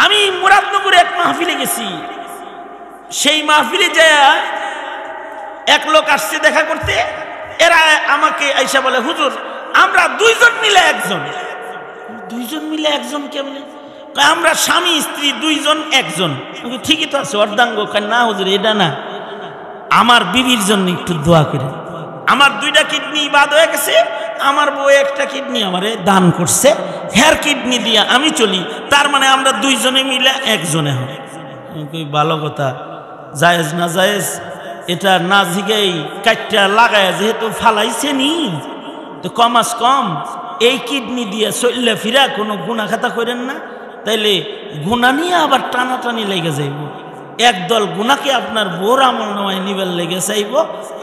আমি মুরাদনগরে এক মাহফিলে গেছি, সেই মাহফিলে যায় এক লোক আসছে দেখা করতে, এরা আমাকে আইসা বলে হুজুর আমরা দুইজন মিলে একজন। দুইজন মিলে একজন কেমনে? আমরা স্বামী স্ত্রী দুইজন একজন। ঠিকই তো আছে অর্ধাঙ্গ। না হুজুর এটা না, আমার বিবির জন্য একটু দোয়া করে। আমার দুইটা কিডনি বাদ হয়ে গেছে, আমার বউ একটা কিডনি আমারে দান করছে, হেয়ার কিডনি দিয়া আমি চলি, তার মানে আমরা দুইজনে মিলে একজনে হয়। ভালো কথা, জায়েজ না জায়েজ এটা না জিগাই কাটটা লাগায় যেহেতু ফালাইছে নি, তো কমাস কম এই কিডনি দিয়া চললে ফিরা কোনো গুণা খাতা করেন না, তাইলে গুণা নিয়ে আবার টানাটানি লেগে যাইব। একদল গুণাকে আপনার বোর আমল নামায় নিবেল লেগে চাইব,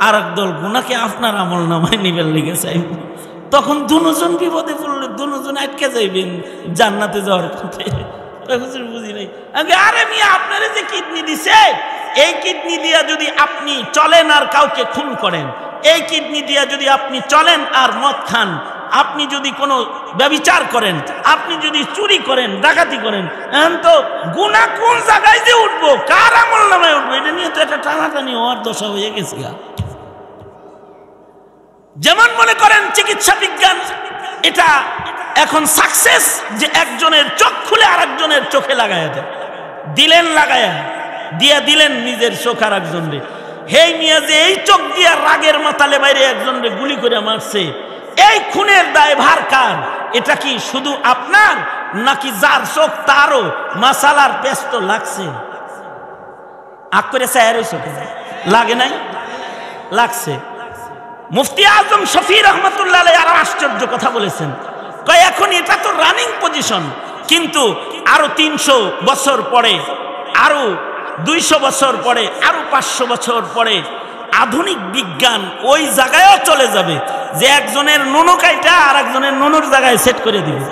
আর একদল গুণাকে আপনার আমল নামায় নিবেল লেগে চাইব। তখন দুজন বিপদে পড়লে দুজন আটকে যাইবেন জান্নাতে যাওয়ার পথে। বুঝি নাই আরে মিয়া আপনারে যে কিডনি দিছে, এই কিডনি দিয়া যদি আপনি চলেন আর কাউকে খুন করেন, এই কিডনি দিয়া যদি আপনি চলেন আর মদ খান, আপনি যদি কোনো ব্যভিচার করেন, আপনি যদি চুরি করেন, ডাকাতি করেন, এখন তো গুনাহ কোন জায়গায় যে উঠবো, কার আমল নামায় উঠবো, এটা নিয়ে তো একটা টানাটানি হওয়ার দশা হয়ে গেছে। যেমন মনে করেন চিকিৎসা বিজ্ঞান, এটা এখন সাকসেস যে একজনের চোখ খুলে আর একজনের চোখে লাগায়া দেয়, দিলেন লাগায়া দিয়া দিলেন নিজের চোখ আর একজনরে। হেই মিয়া যে এই চোখ দিয়া রাগের মাতালে বাইরে একজনরে গুলি করে মারছে, এই খুনের দায় ভার কার? এটা কি শুধু আপনার, নাকি যার চোখ তারও মাসালার পেস্ত লাগছে? আগ করে চায়ের চোখে লাগে নাই, লাগছে। মুফতি আজম শফি রহমতুল্লাহ আলাইহি আরো আশ্চর্য কথা বলেছেন, কয় এখন এটা তো রানিং পজিশন, কিন্তু আরো 300 বছর পরে, আরো 200 বছর পরে, আরো 500 বছর পরে আধুনিক বিজ্ঞান ওই জায়গায়ও চলে যাবে যে একজনের নুনু কাইটা আর একজনের নুনুর জায়গায় সেট করে দিবে।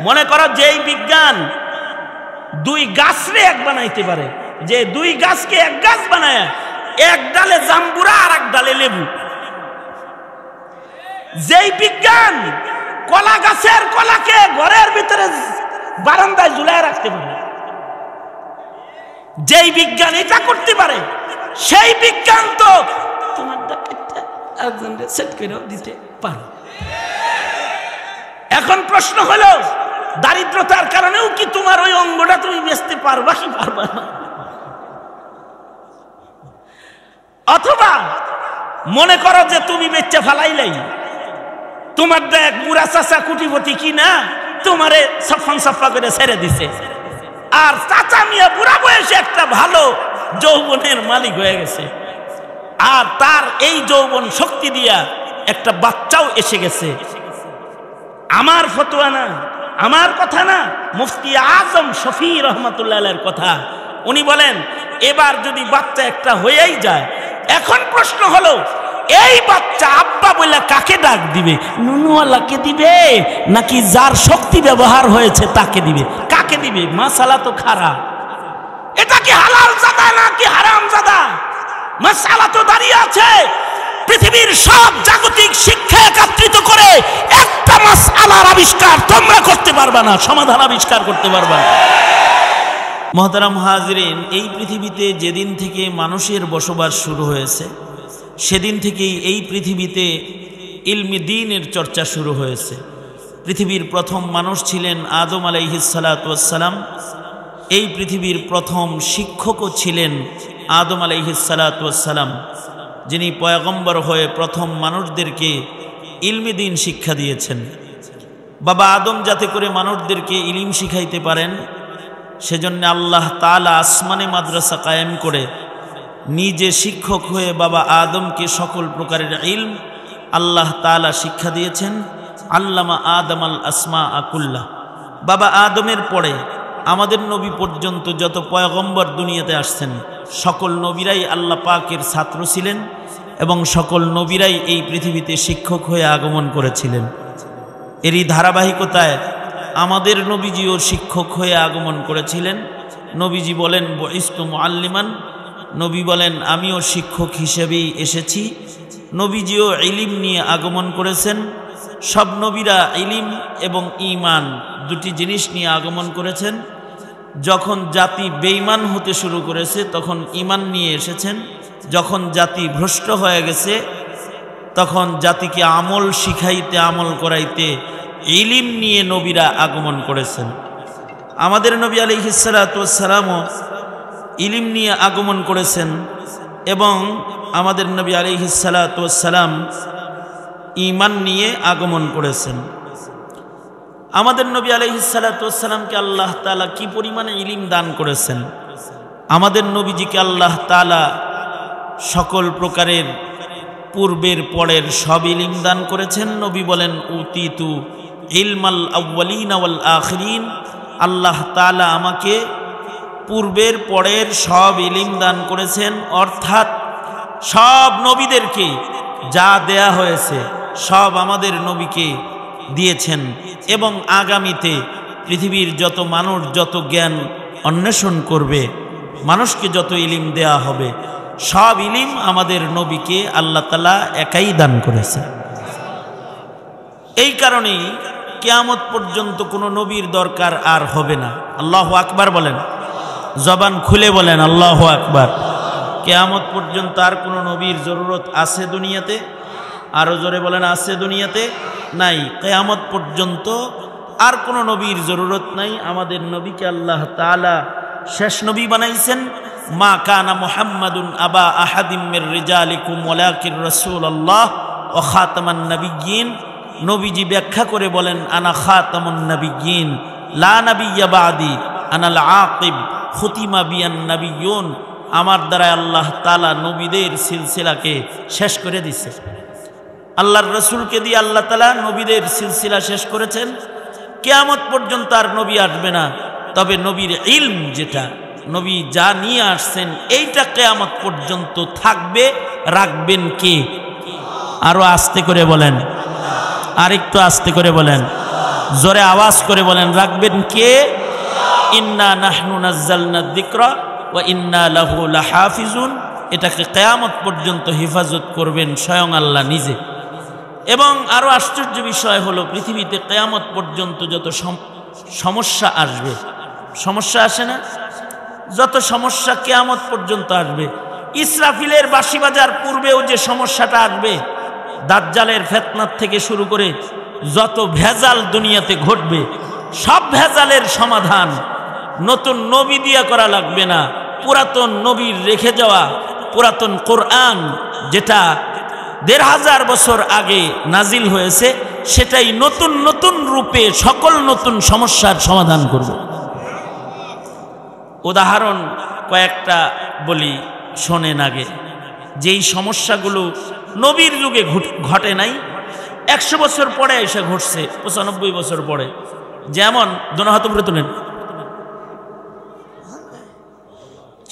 মনে করো যে এই বিজ্ঞান 2 গাছরে এক বানাইতে পারে, যে 2 গাছকে এক গাছ বানায়, এক ডালে জাম্বুরা আর এক ডালে লেবু। যেই বিজ্ঞান কলা গাছের কলাকে ঘরের ভিতরে বারান্দায় ঝুলায় রাখতে পারে, যেই বিজ্ঞান এটা করতে পারে, সেই বিজ্ঞান তো তোমার একজনকে সেট করে দিতে পারে। এখন প্রশ্ন হলো, দারিদ্রতার কারণেও কি তোমার ওই অঙ্গটা তুমি বেচতে পারবা কি পারবা না? অথবা মনে করো যে তুমি বেচে ফালাইলাই, তোমার এক বুড়া চাচা কুটিপতি কি না তোমারে সফন সফা করে ছেড়ে দিছে, আর চাচা মিয়া বুড়া বয়সে একটা ভালো যৌবনের মালিক হয়ে গেছে, আর তার এই যৌবন শক্তি দিয়া একটা বাচ্চাও এসে গেছে। আমার ফতোয়া না, আমার কথা না, মুফতি আজম শফি রহমতুল্লাহ আলাইহির কথা। উনি বলেন এবার যদি বাচ্চা একটা হয়েই যায়, এখন প্রশ্ন হলো এই বাচ্চা আব্বা বলে কাকে ডাক দিবে? নুনুওয়ালাকে দিবে নাকি যার শক্তি ব্যবহার হয়েছে তাকে দিবে? কাকে দিবে? মাসালা তো খারাপ। এটা কি হালাল জাদা নাকি হারাম জাদা? মাসালা তো দাঁড়িয়ে আছে। পৃথিবীর সব জাগতিক শিক্ষা একত্রিত করে একটা মাসআলার আবিষ্কার তোমরা করতে পারবা না, সমাধান আবিষ্কার করতে পারবা না। মুহতারাম হাজিরিন, এই পৃথিবীতে যেদিন থেকে মানুষের বসবাস শুরু হয়েছে, সেদিন থেকেই এই পৃথিবীতে ইলমি দ্বীনের চর্চা শুরু হয়েছে। পৃথিবীর প্রথম মানুষ ছিলেন আদম আলাইহিস সালাতু ওয়াস সালাম। এই পৃথিবীর প্রথম শিক্ষকও ছিলেন আদম আলাইহিস সালাতু ওয়াস সালাম, যিনি পয়গম্বর হয়ে প্রথম মানুষদেরকে ইলমি দ্বীন শিক্ষা দিয়েছেন। বাবা আদম যাতে করে মানুষদেরকে ইলম শিখাইতে পারেন, সেজন্য আল্লাহ তাআলা আসমানে মাদ্রাসা কায়েম করে নিজে শিক্ষক হয়ে বাবা আদমকে সকল প্রকারের ইলম আল্লাহ তাআলা শিক্ষা দিয়েছেন। আল্লামা আদম আল আসমা আকুল্লাহ। বাবা আদমের পরে আমাদের নবী পর্যন্ত যত পয়গম্বর দুনিয়াতে আসছেন, সকল নবীরাই আল্লাহ পাকের ছাত্র ছিলেন এবং সকল নবীরাই এই পৃথিবীতে শিক্ষক হয়ে আগমন করেছিলেন। এরই ধারাবাহিকতায় আমাদের নবীজিও শিক্ষক হয়ে আগমন করেছিলেন। নবীজি বলেন বুইসতু মুআল্লিমান, নবী বলেন আমিও শিক্ষক হিসেবেই এসেছি। নবীজিও ইলম নিয়ে আগমন করেছেন। সব নবীরা ইলম এবং ঈমান দুটি জিনিস নিয়ে আগমন করেছেন। যখন জাতি বেঈমান হতে শুরু করেছে তখন ঈমান নিয়ে এসেছেন। যখন জাতি ভ্রষ্ট হয়ে গেছে তখন জাতিকে আমল শিখাইতে, আমল করাইতে ইলম নিয়ে নবীরা আগমন করেছেন। আমাদের নবী আলাইহিস সালাতু ওয়াস সালামও ইলম নিয়ে আগমন করেছেন এবং আমাদের নবী আলাইহিস সালাতু ওয়াস সালাম ঈমান নিয়ে আগমন করেছেন। আমাদের নবী আলাইহিস সালাতু ওয়াস সালামকে আল্লাহ তাআলা কি পরিমাণে ইলম দান করেছেন। আমাদের নবীজিকে আল্লাহ তাআলা সকল প্রকারের পূর্বের পরের সব ইলম দান করেছেন। নবী বলেন উতিতু ইলমাল আউয়ালিন ওয়াল আখিরিন, আল্লাহ তাআলা আমাকে পূর্বের পরের সব ইলম দান করেছেন। অর্থাৎ সব নবীদেরকে যা দেয়া হয়েছে সব আমাদের নবীকে দিয়েছেন এবং আগামীতে পৃথিবীর যত মানুষ যত জ্ঞান অন্বেষণ করবে, মানুষকে যত ইলম দেয়া হবে, সব ইলম আমাদের নবীকে আল্লাহ তাআলা একাই দান করেছে। এই কারণেই কিয়ামত পর্যন্ত কোনো নবীর দরকার আর হবে না। আল্লাহু আকবার বলেন, জবান খুলে বলেন আল্লাহু আকবার। কিয়ামত পর্যন্ত আর কোনো নবীর জরুরত আছে দুনিয়াতে? আরো জোরে বলেন, আছে দুনিয়াতে? নাই। কিয়ামত পর্যন্ত আর কোনো নবীর জরুরত নাই। আমাদের নবীকে আল্লাহ তাআলা শেষ নবী বানাইছেন। মা কানা মুহাম্মাদুন আবা আহাদিম মির রিজালিকুম ওয়ালাকিন রাসূলুল্লাহ ওয়া খাতামান নাবিয়্যিন। নবীজি ব্যাখ্যা করে বলেন, আনা খাতামুন নাবিয়্যিন লা নাবিয়্যা বাদি আনাল আকিব খুতিমা বিয়ান নাবিয়্যুন। আমার দ্বারা আল্লাহ তাআলা নবীদের সিলসিলাকে শেষ করে দিয়েছে। আল্লাহর রাসূলকে দিয়ে আল্লাহ তাআলা নবীদের সিলসিলা শেষ করেছেন। কিয়ামত পর্যন্ত আর নবী আসবে না। তবে নবীর ইলম, যেটা নবী যা নিয়ে আসছেন, এইটা কিয়ামত পর্যন্ত থাকবে। রাখবেন কে? আরো আস্তে করে বলেন, আরেকটু আস্তে করে বলেন, জোরে আওয়াজ করে বলেন, রাখবেন কে? ইন্না নাহনু নাযালনা যিকরা ওয়া ইন্না লাহু লাহাফিজুন। এটাকে কিয়ামত পর্যন্ত হেফাজত করবেন স্বয়ং আল্লাহ নিজে। এবং আরো আশ্চর্য বিষয় হলো, পৃথিবীতে কিয়ামত পর্যন্ত যত সমস্যা আসবে, সমস্যা আসে না? যত সমস্যা কিয়ামত পর্যন্ত আসবে, ইসরাফিলের বাঁশি বাজার পূর্বেও যে সমস্যাটা আসবে, দাজ্জালের ফিতনার থেকে শুরু করে যত ভেজাল দুনিয়াতে ঘটবে, সব ভেজালের সমাধান নতুন নবী দিয়া করা লাগবে না। পুরাতন নবীর রেখে যাওয়া পুরাতন কোরআন, যেটা ১৫০০ বছর আগে নাজিল হয়েছে, সেটাই নতুন নতুন রূপে সকল নতুন সমস্যার সমাধান করবে। উদাহরণ কয়েকটা বলি, শোনেন আগে। যেই সমস্যাগুলো নবীর যুগে ঘটে নাই, ১০০ বছর পরে এসে ঘটছে, ৯৫ বছর পরে। যেমন দোনো হাত উপরে তোলেন,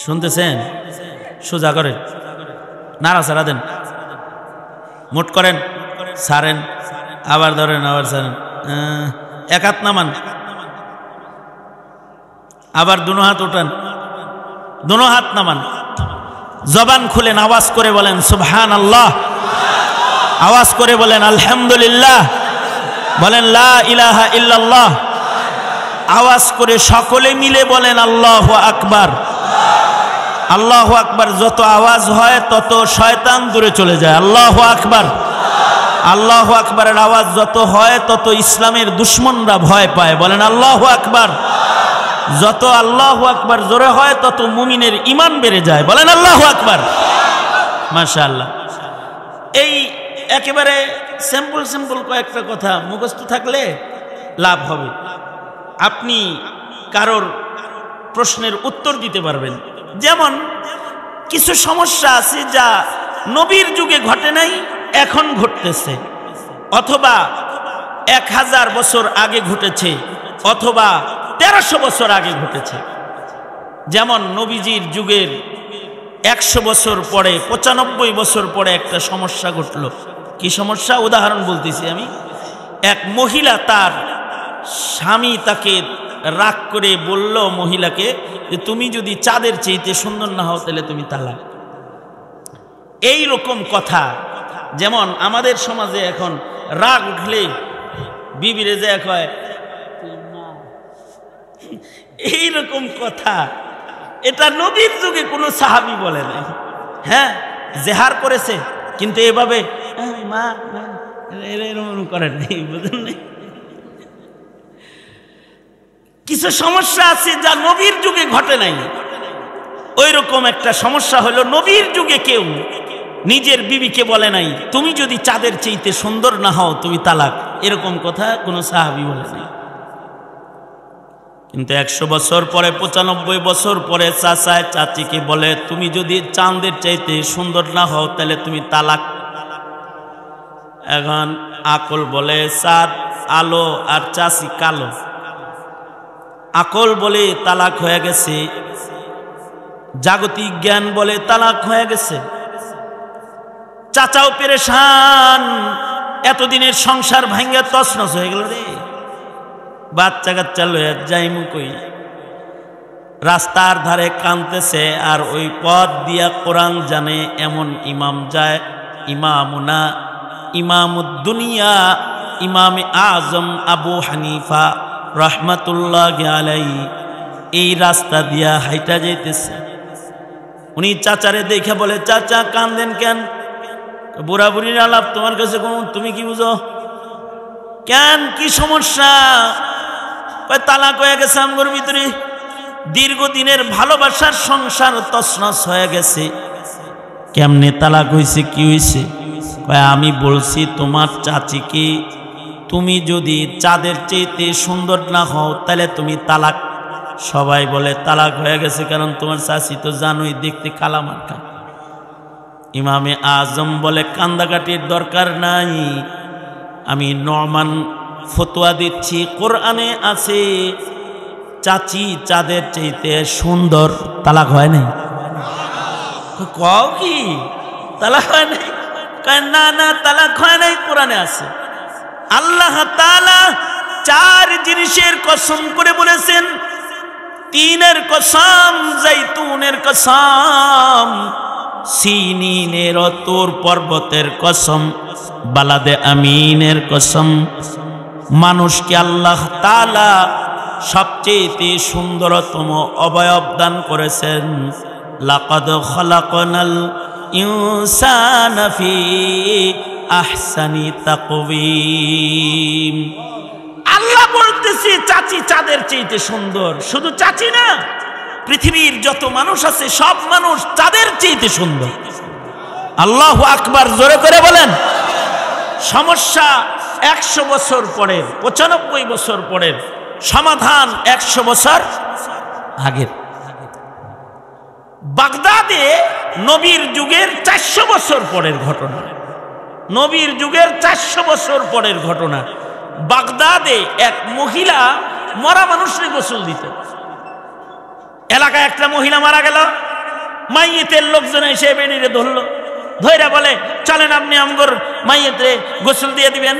শুনতেছেন? সোজা করেন, নাড়াচাড়া দেন, মোট করেন, সারেন, আবার ধরেন, আবার সারেন। এক হাত নামান, আবার দুনো হাত উঠান, দুনো হাত নামান। জবান খুলেন, আওয়াজ করে বলেন সুবহানাল্লাহ, আওয়াজ করে বলেন আলহামদুলিল্লাহ, বলেন লা ইলাহা ইল্লাল্লাহ। আওয়াজ করে সকলে মিলে বলেন আল্লাহু আকবার। আল্লাহু আকবার যত আওয়াজ হয় তত শয়তান দূরে চলে যায়। আল্লাহু আকবার। আল্লাহু আকবারের আওয়াজ যত হয় তত ইসলামের দুশমনরা ভয় পায়। বলেন আল্লাহু আকবার। যত আল্লাহু আকবার জোরে হয় তত মুমিনের ঈমান বেড়ে যায়। বলেন আল্লাহু আকবার। মাশাআল্লাহ। এই একেবারে সিম্পল সিম্পল কয়েকটা কথা মুখস্থ থাকলে লাভ হবে। আপনি কারোর প্রশ্নের উত্তর দিতে পারবেন। যেমন কিছু সমস্যা আছে যা নবীর যুগে ঘটে নাই, এখন ঘটতেছে, অথবা ১০০০ বছর আগে ঘটেছে, অথবা ১৩০০ বছর আগে ঘটেছে। যেমন নবীজির যুগের ১০০ বছর পরে, ৯৫ বছর পরে একটা সমস্যা ঘটল। কি সমস্যা? উদাহরণ বলতেছি আমি। এক মহিলা, তার স্বামী তাকে রাগ করে বলল মহিলাকে যে তুমি যদি চাঁদের চাইতে সুন্দর না হও তাহলে তুমি তালাক। এই রকম কথা। যেমন আমাদের সমাজে এখন রাগ উঠলে বিবিরে যে কয় এইরকম কথা, এটা নবীর যুগে কোনো সাহাবী বলে নাই। হ্যাঁ, জেহার করেছে, কিন্তু এভাবে মা এরকম করেন নাই, বুঝলেন না? কিছু সমস্যা আছে যা নবীর যুগে ঘটে নাই। ওই রকম একটা সমস্যা হলো, নবীর যুগে কেউ নিজের বিবিকে বলে নাই তুমি যদি চাঁদের চাইতে সুন্দর না হও তুমি তালাক, এরকম কথা কোনো সাহাবী বলে নাই। কিন্তু 100 বছর পরে, 95 বছর পরে চাচায় চাচিকে বলে তুমি যদি চাঁদের চাইতে সুন্দর না হও তাহলে তুমি তালাক। এখন আকল বলে চাঁদ আলো আর চাচি কালো, আকল বলে তালাক হয়ে গেছে, জাগতিক জ্ঞান বলে তালাক হয়ে গেছে। চাচাও পেরেশান, এতদিনের সংসার ভাঙ্গা তছনছ হয়ে গেল রে, বাচ্চা কাচ্চা লইয়া যাইমু কই। রাস্তার ধারে কাঁদতেছে, আর ওই পথ দিয়া কোরআন জানে এমন ইমাম যায়, ইমামুনা ইমামুদ্দুনিয়া ইমামে আজম আবু হানিফা রহমাতুল্লাহ আলাইহি এই রাস্তা দিয়া হাইটা যাইতেছে। উনি চাচারে দেখে বলে চাচা কান্দেন কেন? বুড়া বুড়ির আলাপ তোমার কাছে কোন, তুমি কি বুঝো? কেন, কি সমস্যা? তালাক হয়ে গেছে আমগোর ভিতরে, দীর্ঘদিনের ভালোবাসার সংসার তছনছ হয়ে গেছে। কেমনে তালাক হয়েছে, কি হয়েছে? আমি বলছি তোমার চাচিকে তুমি যদি চাঁদের চাইতে সুন্দর না হও তাহলে তুমি তালাক। সবাই বলে তালাক হয়ে গেছে, কারণ তোমার চাচি তো জানোই দেখতে কালামার্কা। ইমামে আজম বলে কান্দাকাটির দরকার নাই, আমি নরমান ফতোয়া দিচ্ছি, কোরআনে আছে চাচি চাঁদের চাইতে সুন্দর, তালাক হয় নাই। কও কি তালাক হয় নাই? না না, তালাক হয় নাই, কোরআনে আছে। আল্লাহ তাআলা 4 জিনিসের কসম করে বলেছেন, তিনের কসম, জাইতুনের কসম, সিনিনের তুর পর্বতের কসম, বালাদে আমিনের কসম। মানুষকে আল্লাহ তাআলা সবচেয়ে সুন্দরতম অবয়ব দান করেছেন। লাকাদ খালাকনাল ইনসানা ফি আহসানি তাকওয়িম। আল্লাহ বলতেছে চাচি চাঁদের চাইতে সুন্দর। শুধু চাচি না, পৃথিবীর যত মানুষ আছে সব মানুষ চাঁদের চাইতে সুন্দর। আল্লাহু আকবার, জোরে করে বলেন। সমস্যা 100 বছর পরের, 95 বছর পরের সমাধান 100 বছর আগের। বাগদাদে নবীর যুগের 400 বছর পরের ঘটনা, নবীর যুগের 400 বছর পরের ঘটনা। বাগদাদে এক মহিলা মরা মানুষকে গোসল দিত। এলাকায় একটা মহিলা মারা গেল, মাইয়েতের লোকজন এসে বেরিয়ে ধরলো, ধৈরা বলে চলেন আপনি আমগর মাইয়েতে গোসল দিয়ে দিবেন।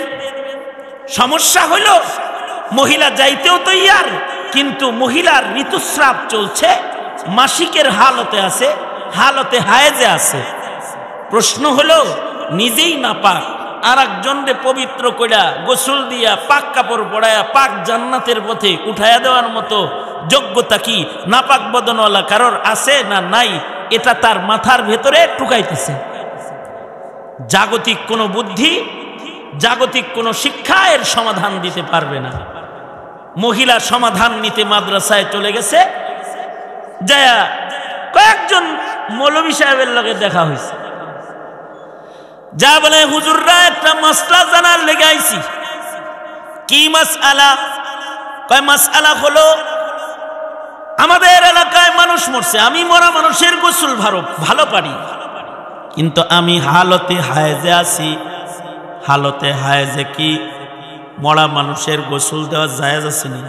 সমস্যা হইল মহিলা যাইতেও তৈয়ার, কিন্তু মহিলার ঋতুস্রাব চলছে, মাসিকের হালতে আছে, হালতে হায়েজে আছে। প্রশ্ন হলো নিজেই নাপাক, আর একজনকে পবিত্র কইরা গোসল দিয়া পাক কাপড় পরায়া পাক জান্নাতের পথে উঠাইয়া দেওয়ার মতো যোগ্যতা কি নাপাক বদনওয়ালা কারোর আছে না নাই? এটা তার মাথার ভেতরে টুকাইতেছে। জাগতিক কোনো বুদ্ধি, জাগতিক কোনো শিক্ষা এর সমাধান দিতে পারবে না। মহিলা সমাধান নিতে মাদ্রাসায় চলে গেছে, যায়া কয়েকজন মৌলভী সাহেবের লগে দেখা হয়েছে। যা বলে হুজুররা একটা মাসলা জানার লেগে আইছি। কি মাসআলা? কয় মাসআলা হলো আমাদের এলাকায় মানুষ মরছে, আমি মরা মানুষের গোসল ভালো পারি, কিন্তু আমি হালতে হায়েজে আছি। হালতে হায়েজে কি মরা মানুষের গোসল দেওয়া জায়েজ আছে নি?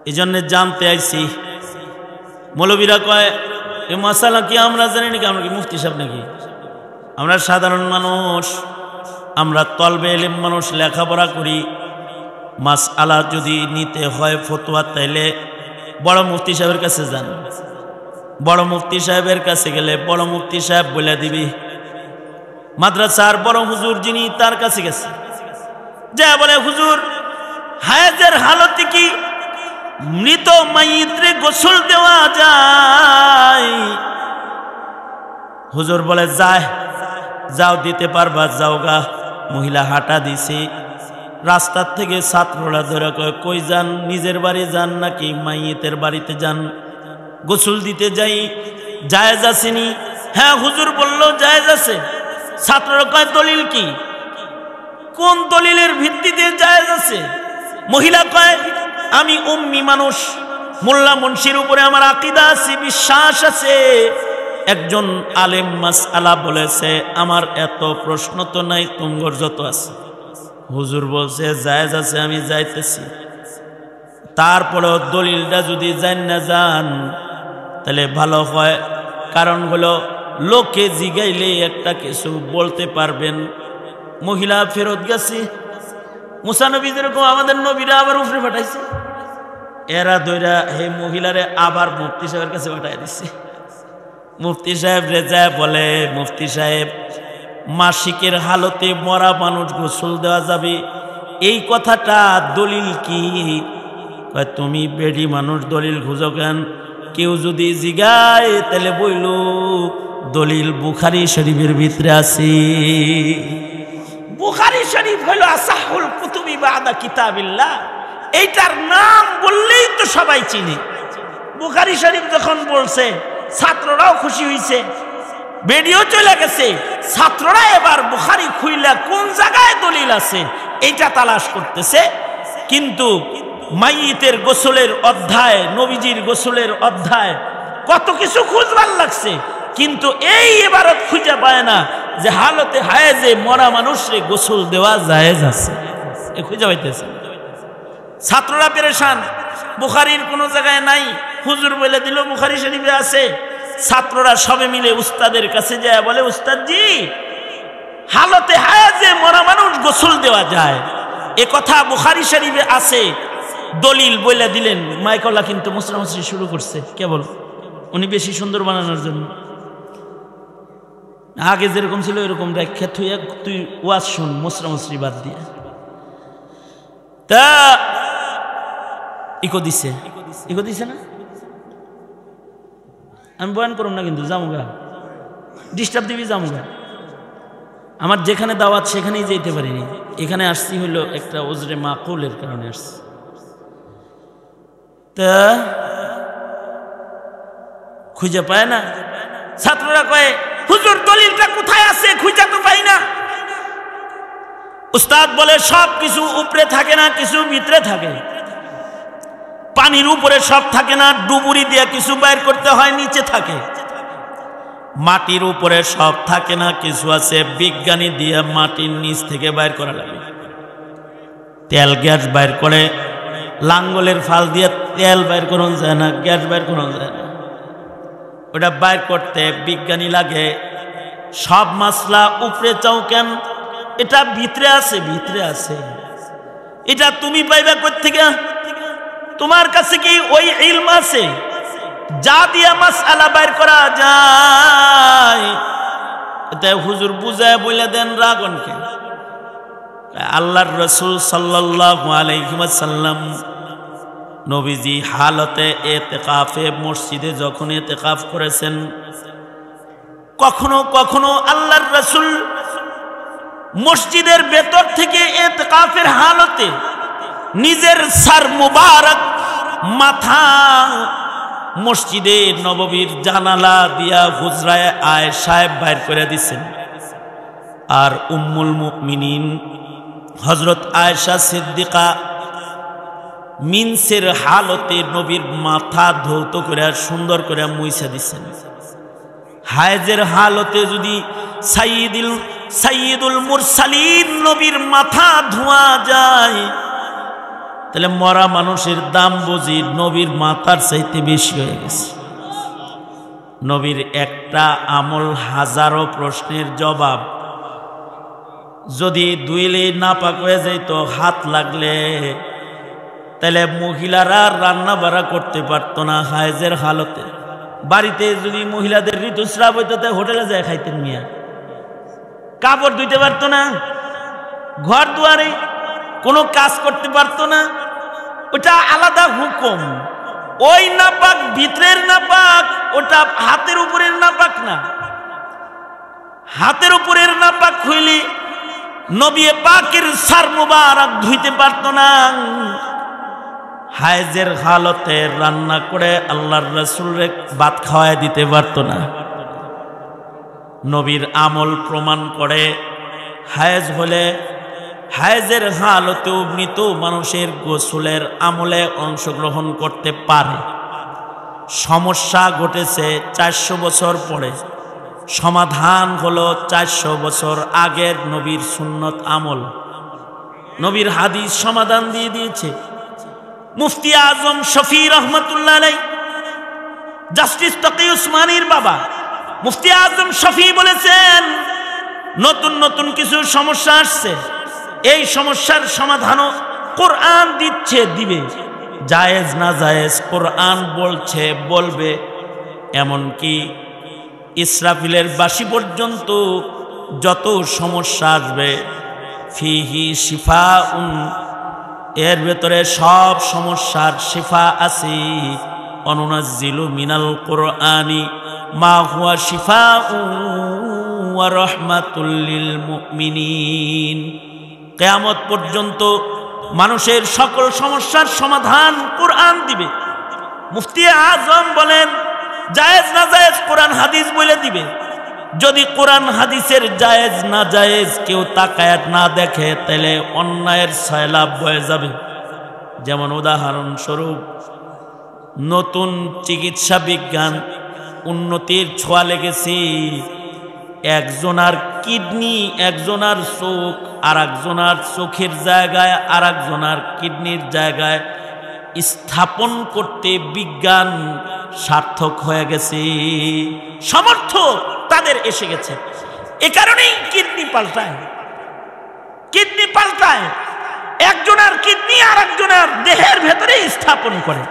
এই জন্য জানতে আইছি। মৌলবীরা কয় এই মাসালা কি আমরা জানি নাকি? আমরা কি মুফতি সাহেব নাকি? আমরা সাধারণ মানুষ, আমরা তলবে ইলম মানুষ, লেখাপড়া করি। মাসআলা যদি নিতে হয় ফতোয়া, তাইলে বড় মুফতি সাহেবের কাছে যান। বড় মুফতি সাহেবের কাছে গেলে বড় মুফতি সাহেব বলে দিবি। মাদ্রাসার বড় হুজুর যিনি তার কাছে গেছে, যা বলে হুজুর হায়াজের হালতে কি মৃত মাইয়িতরে গোসল দেওয়া যায়? হুজুর বলে যাও দিতে পারবা, যাও গা। মহিলা হাঁটা দিছে, রাস্তার থেকে ছাত্ররা ধরে কই যান, নিজের বাড়ি যান নাকি মাইয়িতের বাড়িতে যান? গোসল দিতে যাই, জায়েজ আসেনি? হ্যাঁ হুজুর বলল জায়েজ আছে। ছাত্ররা কয় দলিল কি? কোন দলিলের ভিত্তিতে জায়েজ আছে? মহিলা কয় আমি উম্মি মানুষ, মোল্লা মুন্সির উপরে আমার আকীদা আছে, বিশ্বাস আছে। একজন আলেম মাসআলা বলেছে, আমার এত প্রশ্ন তো নাই, তুঙ্গর যত আছে। হুজুর বলছে জায়েজ আছে, আমি যাইতেছি। তারপরেও দলিলটা যদি জান না যান তাহলে ভালো হয়, কারণ হলো লোকে জিগাইলে একটা কিছু বলতে পারবেন। মহিলা ফেরত গেছে। মুসা নবী যেরকম আমাদের নবীরা আবার উপরে পাঠাইছে, এরা দইরা হে মহিলারে আবার মুফতি সাহেবের কাছে পাঠাই দিচ্ছে। মুফতি সাহেব রেজা বলে, মুফতি সাহেব মাসিকের হালতে মরা মানুষ গোসল দেওয়া যাবে, এই কথাটা দলিল কি? তুমি বেডি মানুষ দলিল খুঁজো কেন? কেউ যদি জিগায় তাহলে বইল দলিল বুখারী শরীফের ভিতরে আছে। বুখারী শরীফ হলো আসাহুল কুতুবি বাদা কিতাবিল্লাহ, এইটার নাম বললেই তো সবাই চিনে। বুখারী শরীফ যখন বলছে ছাত্ররাও খুশি হয়েছে, ভিডিও চলে গেছে, ছাত্ররা এবার বুখারী খুইলা কোন জায়গায় দলিল আছে এইটা তালাশ করতেছে। কিন্তু মাইয়িতের গোসলের অধ্যায়, নবীজির গোসলের অধ্যায় কত কিছু খুঁজবার লাগছে, কিন্তু এই ইবারত খুঁজে পায় না যে হালতে হায়েজে মরা মানুষরে গোসল দেওয়া জায়েজ আছে, এ খুঁজে পাইতেছে। ছাত্ররা পেরেশান, বুখারীর কোনো জায়গায় নাই। হুজুর বলে দিল বুখারী শরীফে আছে। ছাত্ররা সবে মিলে উস্তাদের কাছে যায়, বলে উস্তাদজি হালতে হায়েজে মরা মানুষ গোসল দেওয়া যায়, এ কথা বুখারী শরীফে আছে, দলিল বলে দিলেন। মাইকলা কিন্তু মুসরামসরি শুরু করছে কেবল উনি বেশি সুন্দর বানানোর জন্য। আগে যেরকম ছিল এরকম ব্যাখ্যা তুই ওয়াজ শুন মুসরামসরি বাদ দিয়ে। তা ইকো দিছে না? আমি বয়ান করুন না কিন্তু জামুগা, ডিস্টার্ব দিবি জামুগা। আমার যেখানে দাওয়াত সেখানেই যেতে পারিনি, এখানে আসছি হইল একটা ওজরে মাকুলের কারণে আসছি। তা খুঁজে পায় না। ছাত্ররা কয়ে হুজুর দলিলটা কোথায় আছে, খুঁজে তো পাই না। উস্তাদ বলে সব কিছু উপরে থাকে না, কিছু ভিতরে থাকে। পানির উপরে সব থাকে না, ডুবুরি দিয়ে কিছু বাইর করতে হয়, নিচে থাকে। মাটির উপরে সব থাকে না, কিছু আছে বিজ্ঞানী দিয়ে মাটির নিচ থেকে বাইর করা লাগে। তেল গ্যাস বাইর করে, লাঙ্গলের ফাল দিয়ে তেল বাইর করানো যায় না, গ্যাস বাইর করানো যায় না। ওটা বাইর করতে বিজ্ঞানী লাগে। সব মাসলা উপরে চাও কেন, এটা ভিতরে আছে, ভিতরে আছে। এটা তুমি পাইবা কই থেকে? তোমার কাছে কি ওই ইলম আছে যা দিয়ে মাসআলা বাইর করা যায়? এটা হুজুর বুঝায় বলে দেন রাগনকে। আল্লাহর রাসূল সাল্লাল্লাহু আলাইহি ওয়াসাল্লাম নবীজি হালতে ইতিকাফে মসজিদে যখন ইতিকাফ করেছেন, কখনো কখনো আল্লাহর রাসূল মসজিদের ভেতর থেকে ইতিকাফের হালতে নিজের সর মুবারক মাথা মসজিদে নববীর জানালা দিয়া হুজরায়ে আয়েশায় বাইর করে দিছেন। আর উম্মুল মুমিনিন হযরত আয়েশা সিদ্দিকা মিনসের হালতে নবীর মাথা ধৌত করে সুন্দর করে মুইছা দিছেন। হায়েজের হালতে যদি সাইয়্যিদুল মুরসালিন নবীর মাথা ধোয়া যায় তাহলে মরা মানুষের দাম বুঝি নবীর মাথার চাইতে বেশি হয়ে গেছে। নবীর একটা আমল হাজারো প্রশ্নের জবাব। যদি দুইলে নাপাক হয়ে যাইত হাত লাগলে, তাহলে মহিলারা রান্না বাড়া করতে পারতো না হায়েজের হালতে। বাড়িতে যদি মহিলাদের ঋতুস্রাব হইতো তাই হোটেলে যায় খাইতেন মিয়া। কাপড় ধুইতে পারতো না, ঘর দুয়ারে কোনো কাজ করতে পারতো না, ওটা আলাদা হুকুম। ওই নাপাক ভিতরের নাপাক, ওটা হাতের উপরের নাপাক না। হাতের উপরের নাপাক হইলে নবী পাকের সার মুবারক ধুইতে পারতো না। হায়েজের হালতে রান্না করে আল্লাহর রাসূলকে ভাত খাওয়ায় দিতে পারতো না। নবীর আমল প্রমাণ করে হায়েজ হলে হায়েজের হালতেও মৃত মানুষের গোসলের আমলে অংশগ্রহণ করতে পারে। সমস্যা ঘটেছে 400 বছর পরে, সমাধান হলো 400 বছর আগের নবীর সুন্নত আমল। নবীর হাদিস সমাধান দিয়ে দিয়েছে। মুফতি আজম শফি রহমতুল্লাহ আলাইহি, জাস্টিস তকি উসমানীর বাবা মুফতি আজম শফি বলেছেন, নতুন নতুন কিছু সমস্যা আসছে, এই সমস্যার সমাধানও কোরআন দিচ্ছে, দিবে। জায়েজ না জায়েজ কোরআন বলছে, বলবে। এমনকি ইসরাফিলের বাঁশি পর্যন্ত যত সমস্যা আসবে, ফিহি শিফাউন, এর ভেতরে সব সমস্যার শিফা আছে। অনুনাজ্জিলু মিনাল কোরআনি মা হুয়া শিফাউন ওয়া রাহমাতুল লিল মুমিনিন। কিয়ামত পর্যন্ত মানুষের সকল সমস্যার সমাধান কোরআন দিবে। মুফতি আজম বলেন, জায়েজ না জায়েজ কোরআন হাদিস বলে দিবে। যদি কোরআন হাদিসের জায়েজ না জায়েজ কেউ তাকায় না দেখে, তাহলে অন্যায়ের সয়লাব বয়ে যাবে। যেমন উদাহরণস্বরূপ, নতুন চিকিৎসা বিজ্ঞান উন্নতির ছোঁয়া লেগেছে। একজনার কিডনি, একজনার চোখ আর একজনার চোখের জায়গায় আর একজনার কিডনির জায়গায় স্থাপন করতে বিজ্ঞান সার্থক হয়ে গেছে, সামর্থ্য তাদের এসে গেছে। এ কারণেই কিডনি পাল্টায়, কিডনি পাল্টায়। একজনার কিডনি আর একজনার দেহের ভেতরে স্থাপন করে,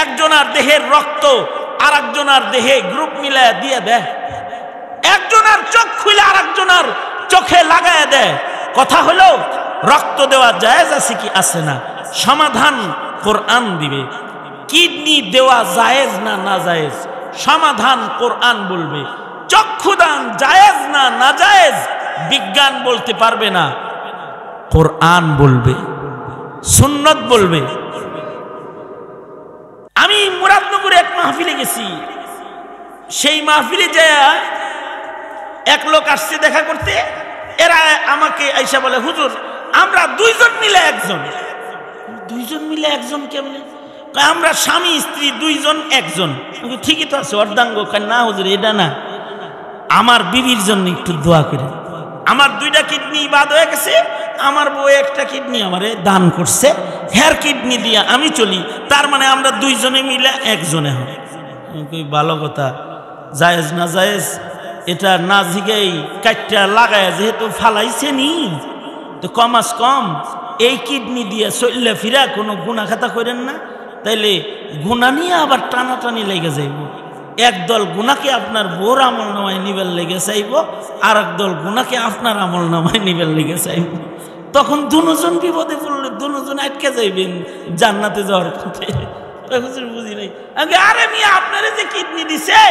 একজনার দেহের রক্ত আর একজনার দেহে গ্রুপ মিলায় দিয়ে দেয়, একজনার চোখ খুলে আর একজনার চোখে লাগায় দেয়। কথা হলো, রক্ত দেওয়া জায়েজ আছে কি আছে না, সমাধান কোরআন দিবে। কিডনি দেওয়া জায়েজ না না জায়েজ, সমাধান কোরআন বলবে। চক্ষুদান জায়েজ না না জায়েজ, বিজ্ঞান বলতে পারবে না, কোরআন বলবে, সুন্নত বলবে। আমি মুরাদনগরে এক মাহফিলে গেছি। সেই মাহফিলে যায় এক লোক আসছে দেখা করতে। এরা আমাকে আইসা বলে, হুজুর আমরা দুইজন মিলে একজন। দুইজন মিলে একজন কেমনে? আমরা স্বামী স্ত্রী দুইজন একজন। ঠিকই তো আছে, অর্ধাঙ্গ। না হুজুর এটা না, আমার বিবির জন্য একটু দোয়া করে। আমার 2টা কিডনি বাদ হয়ে গেছে, আমার বউ একটা কিডনি আমারে দান করছে, হেয়ার কিডনি দিয়া আমি চলি। তার মানে আমরা দুইজনে মিলে একজনে হয়। ভালো কথা। জায়েজ না জায়েজ এটা না জিগাই কাটটা লাগায় যেহেতু ফালাইছে নি, তো কমাস কম এই কিডনি দিয়ে চললে ফিরা কোনো গুণা খাতা করেন না, তাইলে গুণা নিয়ে আবার টানাটানি লেগে যাইব। একদল গুণাকে আপনার বোর আমল নামায় নিবেল লেগে চাইব, আর একদল গুণাকে আপনার আমল নামায় নিবেল লেগে চাইব। তখন দুজন বিপদে পড়লে দুজন আটকে যাইবেন জান্নাতে যাওয়ার পথে। বুঝি নাই। আরে মিয়া, আপনারে যে কিডনি দিছে,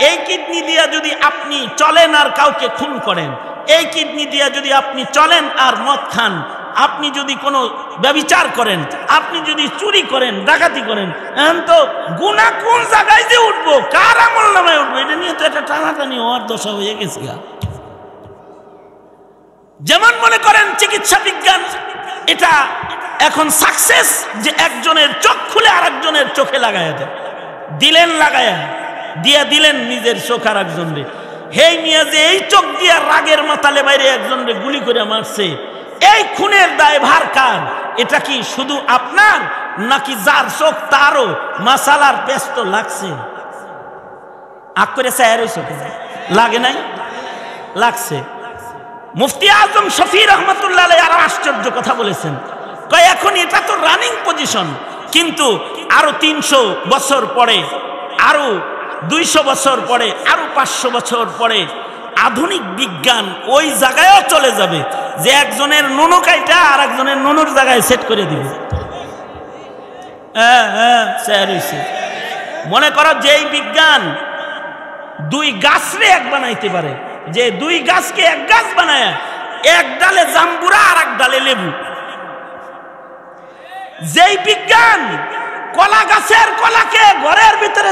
এই কিডনি দিয়া যদি আপনি চলেন আর কাউকে খুন করেন, এই কিডনি দিয়া যদি আপনি চলেন আর মদ খান, আপনি যদি কোনো ব্যভিচার করেন, আপনি যদি চুরি করেন, ডাকাতি করেন, এখন তো গুনাহ কোন জায়গায় যে উঠবো, কার আমল নামায় উঠবো, এটা নিয়ে তো একটা টানাটানি হওয়ার দশা হয়ে গেছে। যেমন মনে করেন চিকিৎসা বিজ্ঞান, এটা এখন সাকসেস যে একজনের চোখ খুলে আর একজনের চোখে লাগায় দেয়। দিলেন লাগায়া দিয়া দিলেন নিজের চোখ আর একজনরে। হেই মিয়া যে এই চোখ দিয়া রাগের মাতালে বাইরে একজনরে গুলি করে মারছে, এই খুনের দায় ভার কার? এটা কি শুধু আপনার, নাকি যার চোখ তারও মাসালার পেস্ত লাগছে? আগ করে চায়ের ওই চোখে লাগে নাই, লাগছে। মুফতি আজম শফি রহমতুল্লাহ আলাইহি আরো আশ্চর্য কথা বলেছেন। কয় এখন এটা তো রানিং পজিশন, কিন্তু আরো 300 বছর পরে, আরো 200 বছর পরে, আরো 500 বছর পরে আধুনিক বিজ্ঞান ওই জায়গায়ও চলে যাবে যে একজনের নুনু কাইটা আর একজনের নুনুর জায়গায় সেট করে দিবে। মনে করো যেই বিজ্ঞান দুই গাছরে এক বানাইতে পারে, যে দুই গাছকে এক গাছ বানায়, এক ডালে জাম্বুরা আর এক ডালে লেবু। যেই বিজ্ঞান কলা গাছের কলাকে ঘরের ভিতরে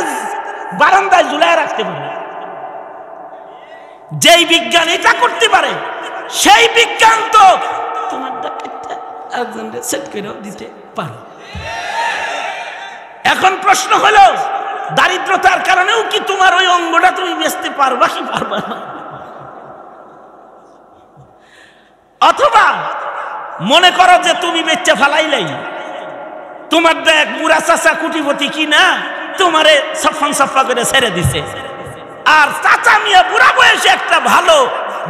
বারান্দায় ঝুলায় রাখতে পারে, যেই বিজ্ঞান এটা করতে পারে, সেই বিজ্ঞান তো তোমার একজনকে সেট করে দিতে পারে। এখন প্রশ্ন হলো, দারিদ্রতার কারণেও কি তোমার ওই অঙ্গটা তুমি বেচতে পারবা কি পারবা না? অথবা মনে করো যে তুমি বেচে ফেলাইলাই, তোমার এক বুড়া চাচা কুটিপতি কি না তোমারে সফন সফা করে ছেড়ে দিছে, আর চাচা মিয়া বুড়া বয়সে একটা ভালো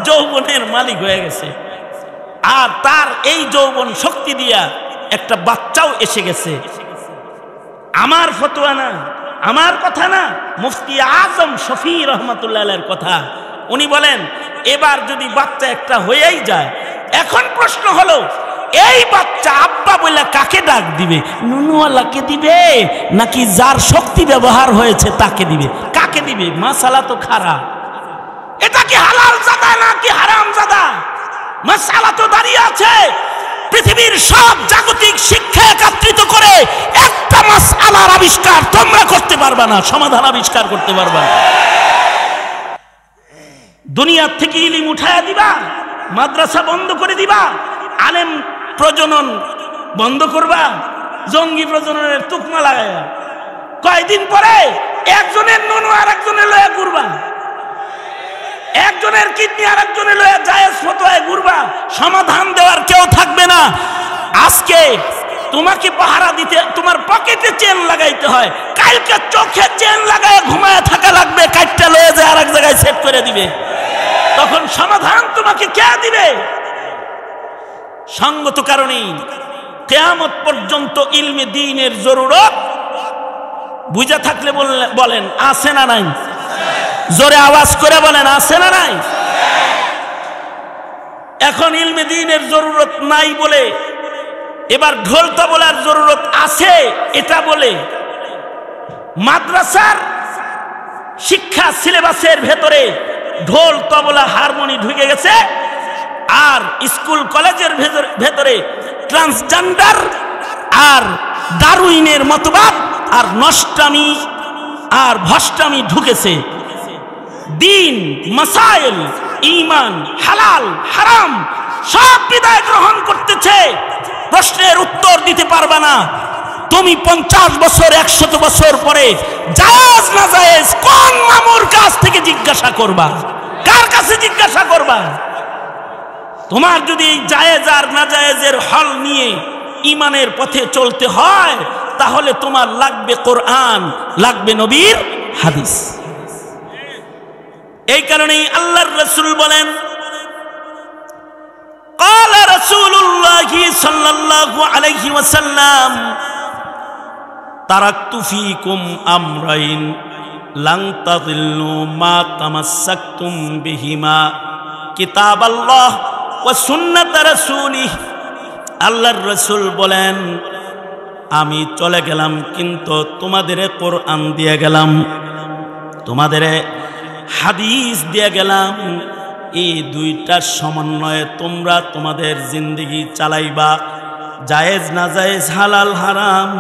যৌবনের মালিক হয়ে গেছে, আর তার এই যৌবন শক্তি দিয়া একটা বাচ্চাও এসে গেছে। আমার ফতোয়া না, আমার কথা না, মুফতি আজম শফি রহমাতুল্লাহের কথা। উনি বলেন এবার যদি বাচ্চা একটা হয়েই যায়, এখন প্রশ্ন হলো এই বাচ্চা আব্বা বলে কাকে ডাক দিবে? নুনুওয়ালাকে দিবে নাকি যার শক্তি ব্যবহার হয়েছে তাকে দিবে? কাকে দিবে? মাসালা তো খারাপ। এটা কি হালাল জাদা নাকি হারাম জাদা? মাসালা তো দাঁড়িয়ে আছে। পৃথিবীর সব জাগতিক শিক্ষা একত্রিত করে একটা মাসআলার আবিষ্কার তোমরা করতে পারবা না, সমাধান আবিষ্কার করতে পারবা না। দুনিয়ার থেকে ইলম উঠায়া দিবা, মাদ্রাসা বন্ধ করে দিবা, আলেম প্রজনন বন্ধ করবা, জঙ্গি প্রজননের তুকমা লাগায়া কয়দিন পরে একজনের নুনু আর একজনের লয়া ঘুরবা, একজনের কিডনি আর একজনের লয়া জায়েজ ফতোয়ায় ঘুরবা, সমাধান দেওয়ার কেউ থাকবে না। আজকে তোমাকে পাহারা দিতে তোমার পকেটে চেন লাগাইতে হয়, কালকে চোখে চেন লাগায় ঘুমায় থাকা লাগবে, কাটটা লয়ে যায় আর এক জায়গায় সেট করে দিবে। তখন সমাধান তোমাকে কে দিবে? সঙ্গত কারণেই কিয়ামত পর্যন্ত ইলমে দ্বীনের জরুরত বুঝা থাকলে বলেন আছে না নাই? জোরে আওয়াজ করে বলেন আছে না নাই? এখন ইলমে দ্বীনের জরুরত নাই বলে এবার ঢোল তবলার জরুরত আছে এটা বলে মাদ্রাসার শিক্ষা সিলেবাসের ভেতরে ঢোল তবলা হারমোনি ঢুকে গেছে, আর স্কুল কলেজের ভেতরে ট্রান্সজেন্ডার আর ডারউইনের মতবাদ আর নষ্টামি আর ভষ্টামি ঢুকেছে। দিন, মাসাইল, ঈমান, হালাল, হারাম সব বিদায় গ্রহণ করতেছে। প্রশ্নের উত্তর দিতে পারবা না। তুমি 50 বছর 100 বছর পরে জায়েজ না জায়েজ কোন মামুর কাছ থেকে জিজ্ঞাসা করবা? কার কাছে জিজ্ঞাসা করবা? তোমার যদি জায়েজ আর না জায়েজের হল নিয়ে ঈমানের পথে চলতে হয়, তাহলে তোমার লাগবে কোরআন, লাগবে নবীর হাদিস। এই কারণেই আল্লাহর রাসূল বলেন, قال رسول الله صلى الله عليه وسلم تركت فيكم امرين لن تضلوا ما تمسكتم بهما كتاب الله وسنة رسوله। আল্লাহর রাসূল বলেন আমি চলে গেলাম, কিন্তু তোমাদের কোরআন দিয়ে গেলাম, তোমাদের হাদিস দিয়ে গেলাম। এই দুইটার সমন্বয়ে তোমরা তোমাদের জিন্দেগি চালাইবা। জায়েজ না জায়েজ, হালাল হারাম,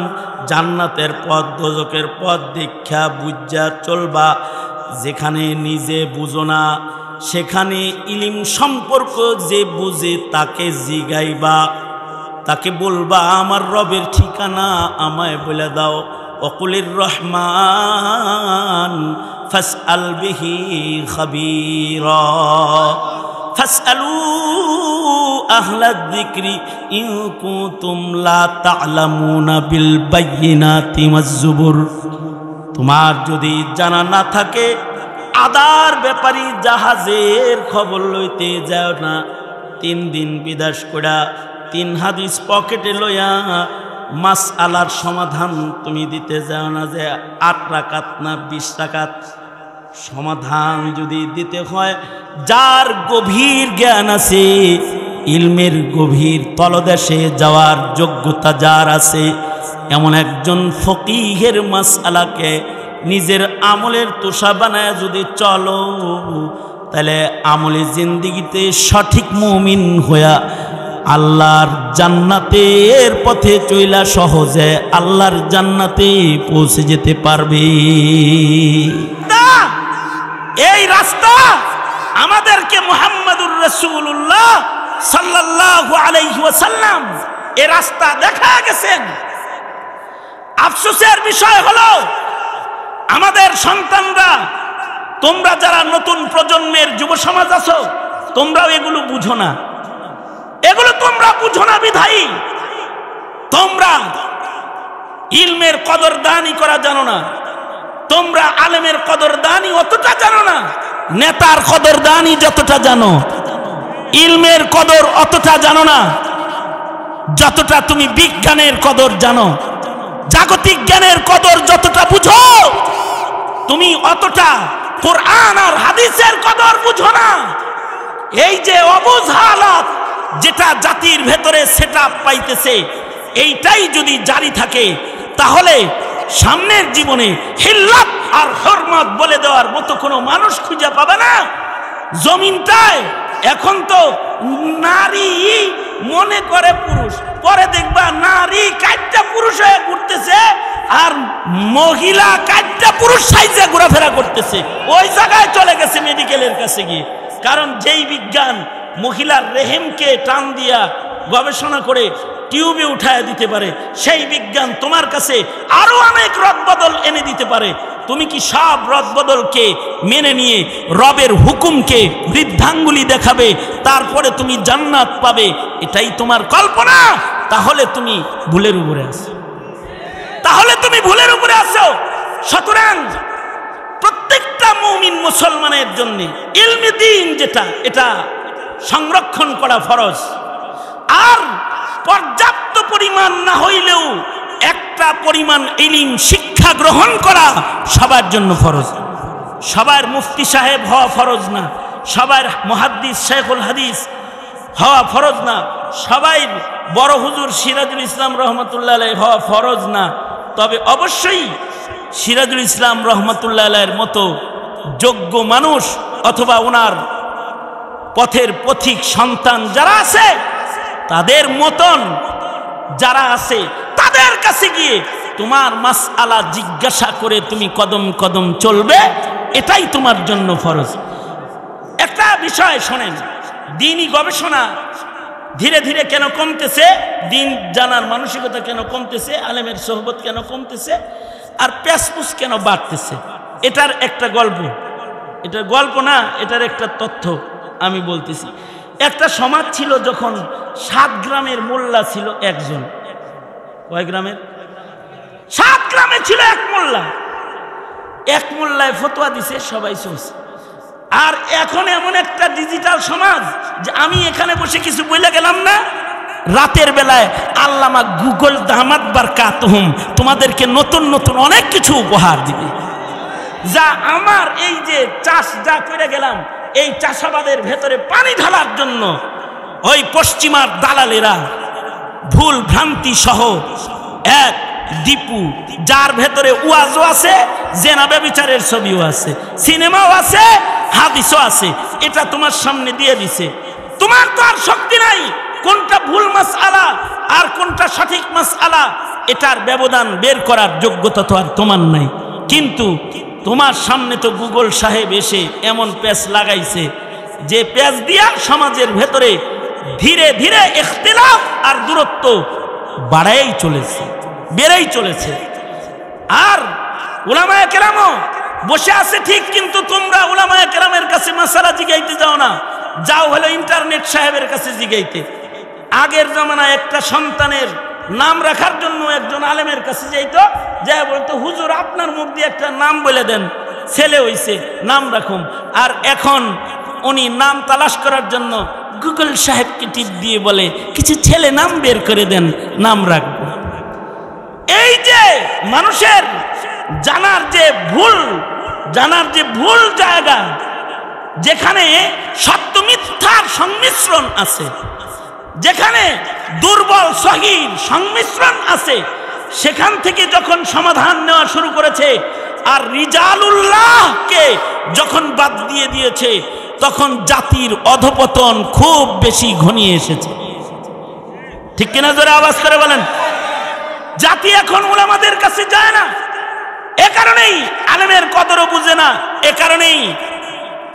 জান্নাতের পথ দোজখের পথ দীক্ষা বুঝা চলবা। যেখানে নিজে বুঝো না সেখানে ইলম সম্পর্ক যে বুঝে তাকে জিগাইবা, তাকে বলবা আমার রবের ঠিকানা আমায় বলে দাও। ওকুলির রহমান ফাসআল বিহি খাবীরা ফাসআলু আহলাদ যিকরি ইন কুনতুম লা তা'লামুনা বিল বায়িনাতি ওয়াজ জুবুর। তোমার যদি জানা না থাকে আদার ব্যাপারী জাহাজের খবর লইতে যাও না। 3 দিন বিদেশ করা 3 হাদিস পকেটে লইয়া মাসআলার সমাধান তুমি দিতে যাও না যে 8 রাকাত না 20 রাকাত। সমাধান যদি দিতে হয়, যার গভীর জ্ঞান আছে, ইলমের গভীর তলদেশে যাওয়ার যোগ্যতা যার আছে, এমন একজন ফকিহের মাসআলাকে নিজের আমলের তোষা বানায় যদি চলো, তাহলে আমলে জিন্দিগিতে সঠিক মুমিন হইয়া আল্লাহর জান্নাতের পথে চইলা সহজে আল্লাহর জান্নাতে পৌঁছে যেতে পারবে। এই রাস্তা আমাদেরকে মুহাম্মাদুর রাসূলুল্লাহ সাল্লাল্লাহু আলাইহি ওয়াসাল্লাম এই রাস্তা দেখা গেছেন। আফসোসের বিষয় হলো আমাদের সন্তানরা, তোমরা যারা নতুন প্রজন্মের যুব সমাজ আছো, তোমরাও এগুলো বুঝো না, এগুলো তোমরা বুঝো না বিধায়ী তোমরা ইলমের কদরদানি করা জানো না, তোমরা আলেমের কদরদানি অতটা জানো না, নেতার কদরদানি যতটা জানো, ইলমের কদর অতটা জানো না যতটা তুমি বিজ্ঞানের কদর জানো। জাগতিক জ্ঞানের কদর যতটা বুঝো, তুমি অতটা কোরআন আর হাদিসের কদর বুঝো না। এই যে অবুঝ হালাত যেটা জাতির ভেতরে সেটআপ পাইতেছে, এইটাই যদি জারি থাকে, তাহলে সামনের জীবনে হিল্লাত আর হরমত বলে দেওয়ার মতো কোনো মানুষ খুঁজে পাবে না জমিনটায়। এখন তো নারী মনে করে পুরুষ, পরে দেখবা নারী কাইটটা পুরুষ হয়ে ঘুরতেছে আর মহিলা কাইটটা পুরুষ সাইজে ঘোরাফেরা করতেছে। ওই জায়গায় চলে গেছে মেডিকেলের কাছে গিয়ে। কারণ যেই বিজ্ঞান মহিলার রেহেমকে টান দিয়া গবেষণা করে টিউবে উঠায় দিতে পারে, সেই বিজ্ঞান তোমার কাছে আরো অনেক রদবদল এনে দিতে পারে। তুমি কি সব রদবদলকে মেনে নিয়ে রবের হুকুমকে বৃদ্ধাঙ্গুলি দেখাবে, তারপরে তুমি জান্নাত পাবে, এটাই তোমার কল্পনা? তাহলে তুমি ভুলের উপরে আছো, তাহলে তুমি ভুলের উপরে আছো। সুতরাং প্রত্যেকটা মুমিন মুসলমানের জন্য ইলমে দ্বীন যেটা, এটা সংরক্ষণ করা ফরজ। আর পর্যাপ্ত পরিমাণ না হইলেও একটা পরিমাণ ইলম শিক্ষা গ্রহণ করা সবার জন্য ফরজ। সবার মুফতি সাহেব হওয়া ফরজ না, সবার মুহাদ্দিস শেখুল হাদিস হওয়া ফরজ না, সবাই বড় হুজুর সিরাজুল ইসলাম রহমতুল্লাহ আলাইহি হওয়া ফরজ না। তবে অবশ্যই সিরাজুল ইসলাম রহমতুল্লাহ আলাইহির মতো যোগ্য মানুষ অথবা ওনার পথের পথিক সন্তান যারা আছে, তাদের মতন যারা আছে, তাদের কাছে গিয়ে তোমার মাসআলা জিজ্ঞাসা করে তুমি কদম কদম চলবে, এটাই তোমার জন্য ফরজ। একটা বিষয় শোনেন, দ্বীনি গবেষণা ধীরে ধীরে কেন কমতেছে, দিন জানার মানসিকতা কেন কমতেছে, আলেমের সোহবত কেন কমতেছে, আর প্যাসপুস কেন বাড়তেছে, এটার একটা গল্প, এটার গল্প না, এটার একটা তথ্য আমি বলতেছি। একটা সমাজ ছিল যখন 7 গ্রামের মোল্লা ছিল একজন। কয় গ্রামের? 7 গ্রামে ছিল এক মোল্লা। এক মোল্লায় ফতোয়া দিছে, সবাই শুনছে। আর এখন এমন একটা ডিজিটাল সমাজ যে আমি এখানে বসে কিছু বলে গেলাম না, রাতের বেলায় আল্লামা গুগল দামাত বারকাতুহুম তোমাদেরকে নতুন নতুন অনেক কিছু উপহার দিবে, যা আমার এই যে চাষ যা করে গেলাম, এই চাষাবাদের ভেতরে পানি ঢালার জন্য ওই পশ্চিমার দালালেরা ভুল ভ্রান্তি সহ এক দীপু, যার ভেতরে ওয়াজও আছে, জেনা ব্যভিচারের ছবিও আছে, সিনেমাও আছে, হাদিসও আছে, এটা তোমার সামনে দিয়ে দিছে। তোমার তো আর শক্তি নাই কোনটা ভুল মাসআলা আর কোনটা সঠিক মাসআলা, এটার ব্যবধান বের করার যোগ্যতা তো আর তোমার নাই। কিন্তু তোমার সামনে তো গুগল সাহেব এসে এমন প্যাচ লাগাইছে যে প্যাচ দিয়া সমাজের ভেতরে ধীরে ধীরে ইখতিলাফ আর দূরত্ব বাড়াই চলেছে, বেড়েই চলেছে। আর উলামায়ে কেরামও বসে আছে ঠিক, কিন্তু তোমরা উলামায়ে কেরামের কাছে মাসালা জিগাইতে যাও না, যাও হলো ইন্টারনেট সাহেবের কাছে জিগাইতে। আগের জামানায় একটা সন্তানের নাম রাখার জন্য একজন আলেমের কাছে যাইতো, যা বলতো হুজুর আপনার মুখ দিয়ে একটা নাম বলে দেন, ছেলে হইছে নাম রাখুন। আর এখন উনি নাম তালাশ করার জন্য গুগল সাহেবকে টিপ দিয়ে বলে কিছু ছেলে নাম বের করে দেন, নাম রাখবো। এই যে মানুষের জানার যে ভুল জানার যে ভুল জায়গা, যেখানে সত্য মিথ্যার সংমিশ্রণ আছে, যেখানে দুর্বল সহির সংমিশ্রণ আছে, সেখান থেকে যখন সমাধান নেওয়া শুরু করেছে আর রিজালুল্লাহকে যখন বাদ দিয়ে দিয়েছে, তখন জাতির অধপতন খুব বেশি ঘনিয়ে এসেছে। ঠিক কিনা জোরে আওয়াজ করে বলেন। জাতি এখন উলামাদের কাছে যায় না, এ কারণেই আলেমের কদরও বুঝে না, এ কারণেই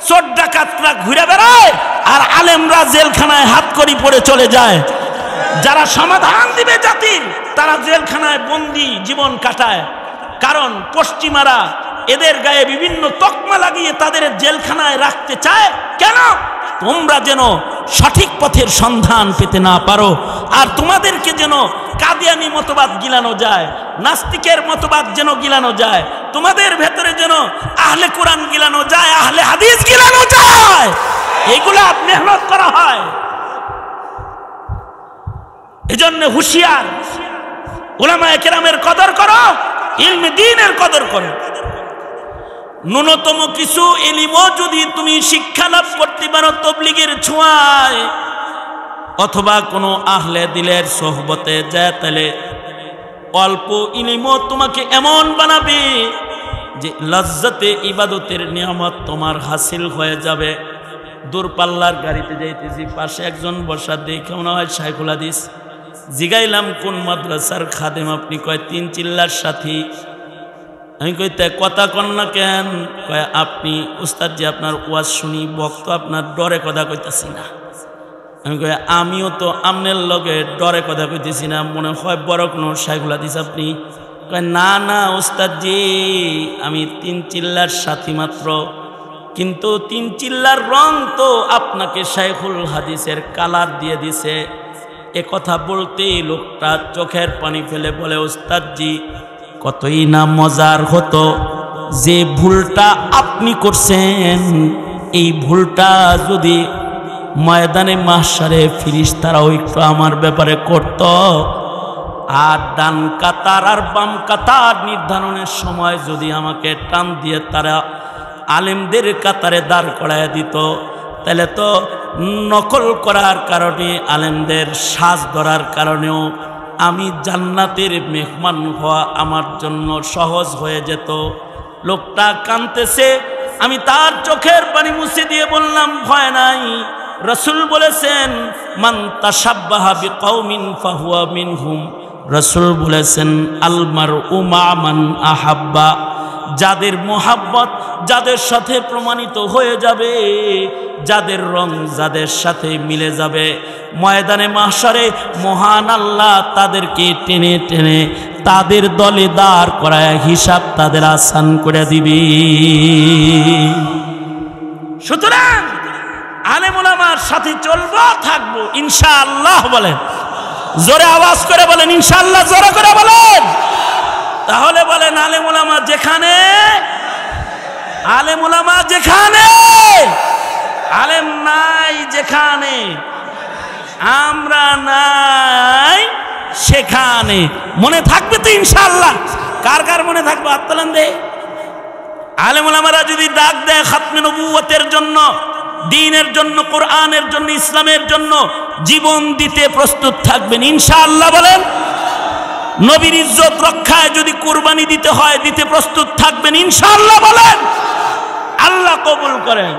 চোর ডাকাতরা ঘুরে বেড়ায় আর আলেমরা জেলখানায় হাত করি পড়ে চলে যায়। যারা সমাধান দিবে জাতির, তারা জেলখানায় বন্দি জীবন কাটায়। কারণ পশ্চিমারা এদের গায়ে বিভিন্ন তকমা লাগিয়ে তাদের জেলখানায় রাখতে চায়। কেন? তোমরা যেন সঠিক পথের সন্ধান পেতে না পারো, আর তোমাদেরকে যেন কাদিয়ানি মতবাদ গিলানো যায়, নাস্তিকের মতবাদ যেন গিলানো যায়, তোমাদের ভেতরে যেন আহলে কোরআন গিলানো যায়, আহলে হাদিস গিলানো যায়, এগুলা মেহনত করা হয়। এজন্য হুঁশিয়ার, উলামায়ে কেরামের কদর করো, ইলমে দ্বীনের কদর করো। ন্যূনতম কিছু ইলমও যদি তুমি শিক্ষা লাভ করতে পারো তাবলীগের ছোঁয়ায় অথবা কোনো আহলে দিলের সোহবতে যায়, তাহলে অল্প ইলমও তোমাকে এমন বানাবে যে লজ্জাতে ইবাদতের নিয়ামত তোমার হাসিল হয়ে যাবে। দূরপাল্লার গাড়িতে যাইতেছি, পাশে একজন বসা, দেখে মনে হয় শাইখুল হাদিস। জিগাইলাম কোন মাদ্রাসার খাদেম আপনি? কয় 3 চিল্লার সাথী। আমি কই তা কথা কন না কেন? কয় আপনি উস্তাদ জি আপনার ওয়াজ শুনি, বক্ত আপনার ডরে কথা কইতাছি না। আমি কই আমিও তো আমনের লগে ডরে কথা কইতেছি না, মনে হয় বড় কোনো শাইখুল হাদিস আপনি? কয় না না উস্তাদ জি, আমি 3 চিল্লার সাথী মাত্র, কিন্তু 3 চিল্লার রং তো আপনাকে শাইখুল হাদিসের কালার দিয়ে দিছে। এ কথা বলতেই লোকটা চোখের পানি ফেলে বলে, উস্তাদ জি কতই না মজার হতো যে ভুলটা আপনি করছেন, এই ভুলটা যদি ময়দানে মাহশারে ফেরেশতারাও একটু আমার ব্যাপারে করত, আর ডান কাতার আর বাম কাতার নির্ধারণের সময় যদি আমাকে টান দিয়ে তারা আলেমদের কাতারে দাঁড় করায় দিত, তাহলে তো নকল করার কারণে, আলেমদের সাজ ধরার কারণেও আমি জান্নাতের মেহমান হওয়া আমার জন্য সহজ হয়ে যেত। লোকটা কাঁদতেছে, আমি তার চোখের পানি মুছে দিয়ে বললাম, ভয় নাই, রাসূল বলেছেন মান তাশাব্বাহা বিকওমিন ফাহুয়া মিনহুম। রাসূল বলেছেন আল মারউ মা মান আহাব্বা। যাদের মোহাব্বত যাদের সাথে প্রমাণিত হয়ে যাবে, যাদের রং যাদের সাথে মিলে যাবে, ময়দানে মাহশারে মহান আল্লাহ তাদেরকে টেনে টেনে তাদের দলে দাঁড় করায় হিসাব তাদের আসান করে দিবে। সুতরাং আলেম ওলামার সাথে চলবো, থাকবো ইনশাআল্লাহ। বলেন জোরে আওয়াজ করে বলেন ইনশাআল্লাহ, জোরে করে বলেন। তাহলে বলেন আলেম ওলামা যেখানে, আলেম ওলামা যেখানে, আলেম নাই যেখানে, আমরা নাই সেখানে। মনে থাকবে তো ইনশাআল্লাহ? কার কার মনে থাকবে হাত তোলেন দে। আলেম ওলামারা যদি ডাক দেয় খাতমে নবুয়তের জন্য, দ্বীনের জন্য, কোরআনের জন্য, ইসলামের জন্য জীবন দিতে প্রস্তুত থাকবেন ইনশাআল্লাহ। বলেন নবীর ইজ্জত রক্ষায় যদি কুরবানি দিতে হয়, দিতে প্রস্তুত থাকবেন ইনশাআল্লাহ। বলেন আল্লাহ কবুল করেন।